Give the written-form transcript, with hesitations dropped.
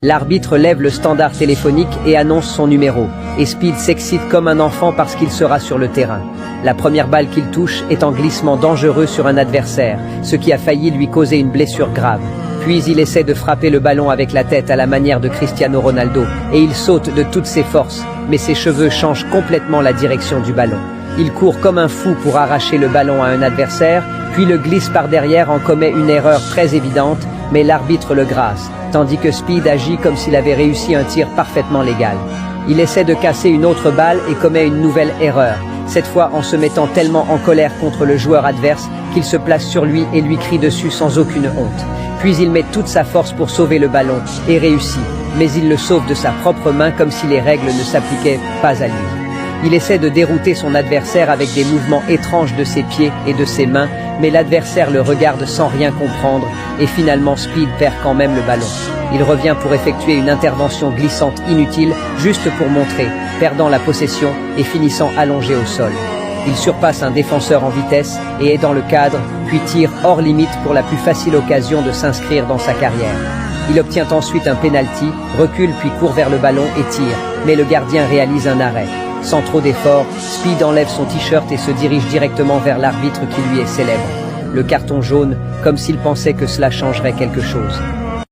L'arbitre lève le standard téléphonique et annonce son numéro, et Speed s'excite comme un enfant parce qu'il sera sur le terrain. La première balle qu'il touche est en glissement dangereux sur un adversaire, ce qui a failli lui causer une blessure grave. Puis il essaie de frapper le ballon avec la tête à la manière de Cristiano Ronaldo, et il saute de toutes ses forces, mais ses cheveux changent complètement la direction du ballon. Il court comme un fou pour arracher le ballon à un adversaire, puis le glisse par derrière en commet une erreur très évidente, mais l'arbitre le grace, tandis que Speed agit comme s'il avait réussi un tir parfaitement légal. Il essaie de casser une autre balle et commet une nouvelle erreur, cette fois en se mettant tellement en colère contre le joueur adverse qu'il se place sur lui et lui crie dessus sans aucune honte. Puis il met toute sa force pour sauver le ballon, et réussit, mais il le sauve de sa propre main comme si les règles ne s'appliquaient pas à lui. Il essaie de dérouter son adversaire avec des mouvements étranges de ses pieds et de ses mains, mais l'adversaire le regarde sans rien comprendre, et finalement Speed perd quand même le ballon. Il revient pour effectuer une intervention glissante inutile, juste pour montrer, perdant la possession et finissant allongé au sol. Il surpasse un défenseur en vitesse et est dans le cadre, puis tire hors limite pour la plus facile occasion de s'inscrire dans sa carrière. Il obtient ensuite un penalty, recule puis court vers le ballon et tire, mais le gardien réalise un arrêt. Sans trop d'effort, Speed enlève son t-shirt et se dirige directement vers l'arbitre qui lui est célèbre. Le carton jaune, comme s'il pensait que cela changerait quelque chose.